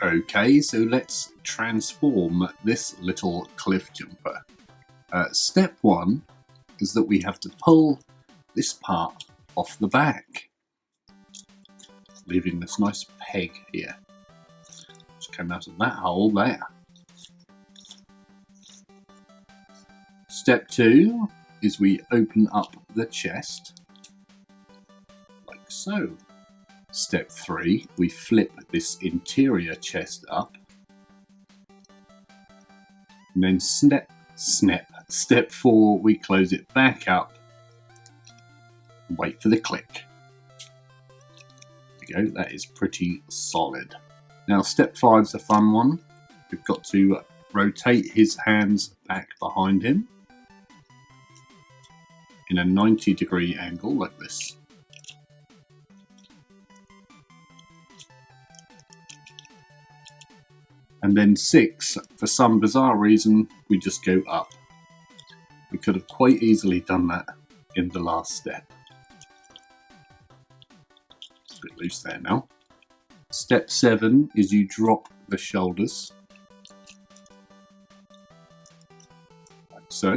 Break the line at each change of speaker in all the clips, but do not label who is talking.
Okay, so let's transform this little cliff jumper. Step 1 is that we have to pull this part off the back, leaving this nice peg here, which came out of that hole there. Step 2 is we open up the chest, like so. Step 3, we flip this interior chest up. And then step 4, we close it back up and wait for the click. There we go, that is pretty solid. Now step 5 is a fun one. We've got to rotate his hands back behind him in a 90-degree angle like this. And then 6, for some bizarre reason, we just go up. We could have quite easily done that in the last step. It's a bit loose there now. Step 7 is you drop the shoulders, like so.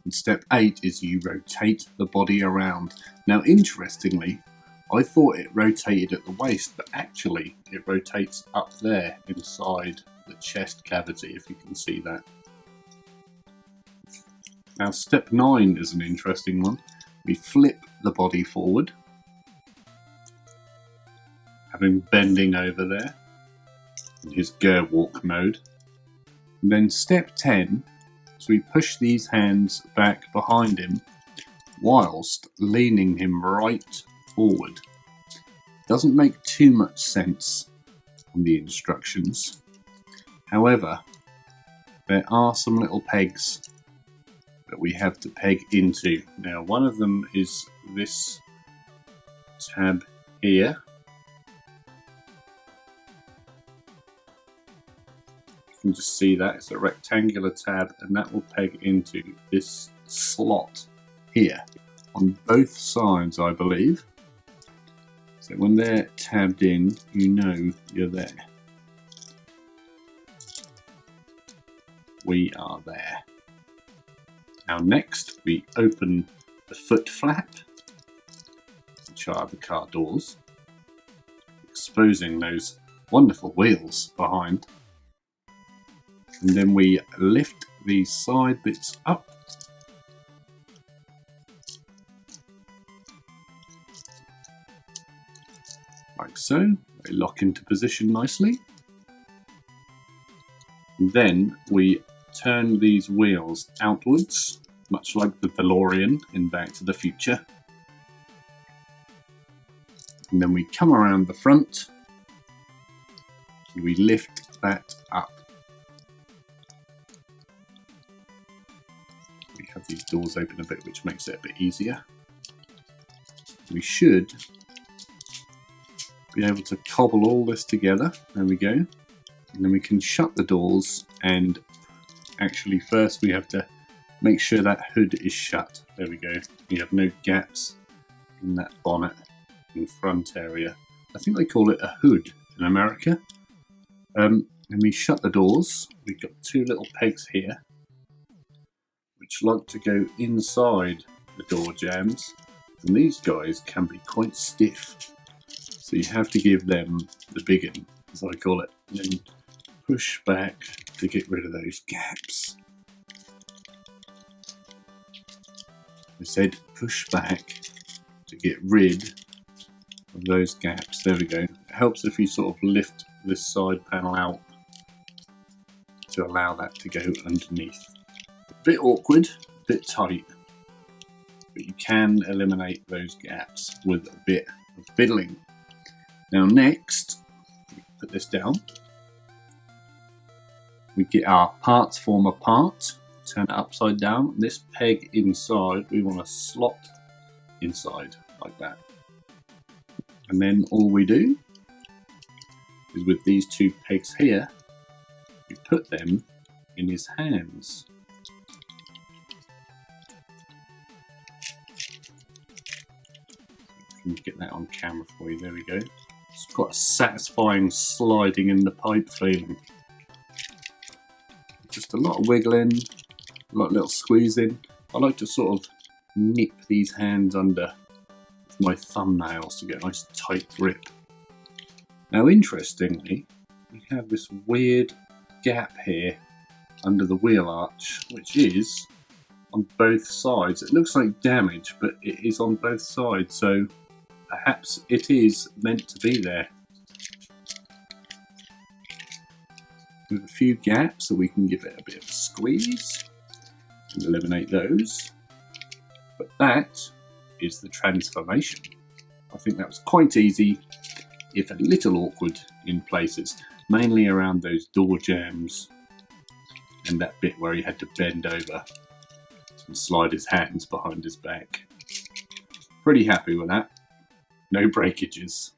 And step 8 is you rotate the body around. Now interestingly, I thought it rotated at the waist, but actually it rotates up there inside the chest cavity, if you can see that. Now step 9 is an interesting one. We flip the body forward, have him bending over there in his gear walk mode. And then step 10 is we push these hands back behind him whilst leaning him right forward. Doesn't make too much sense on the instructions. However, there are some little pegs that we have to peg into. Now, one of them is this tab here. You can just see that it's a rectangular tab, and that will peg into this slot here on both sides, I believe. So when they're tabbed in, you know you're there. We are there. Now next, we open the foot flap, which are the car doors, exposing those wonderful wheels behind. And then we lift these side bits up. Like so. They lock into position nicely. And then we turn these wheels outwards, much like the DeLorean in Back to the Future. And then we come around the front and we lift that up. We have these doors open a bit, which makes it a bit easier. We should be able to cobble all this together. There we go. And then we can shut the doors, and actually first we have to make sure that hood is shut. There we go. We have no gaps in that bonnet in front area. I think they call it a hood in America. And we shut the doors. We've got 2 little pegs here which like to go inside the door jambs, and these guys can be quite stiff, so you have to give them the big one, as I call it, and then push back to get rid of those gaps. I said push back to get rid of those gaps. There we go. It helps if you sort of lift this side panel out to allow that to go underneath. A bit awkward, a bit tight, but you can eliminate those gaps with a bit of fiddling. Now next, put this down. We get our parts form apart, turn it upside down. This peg inside, we want to slot inside like that. And then all we do is with these 2 pegs here, we put them in his hands. Can get that on camera for you, there we go. It's got a satisfying sliding in the pipe feeling. Just a lot of wiggling, a lot of little squeezing. I like to sort of nip these hands under my thumbnails to get a nice tight grip. Now interestingly, we have this weird gap here under the wheel arch, which is on both sides. It looks like damage, but it is on both sides, so perhaps it is meant to be there. With a few gaps so we can give it a bit of a squeeze and eliminate those. But that is the transformation. I think that was quite easy, if a little awkward in places, mainly around those door jambs and that bit where he had to bend over and slide his hands behind his back. Pretty happy with that. No breakages.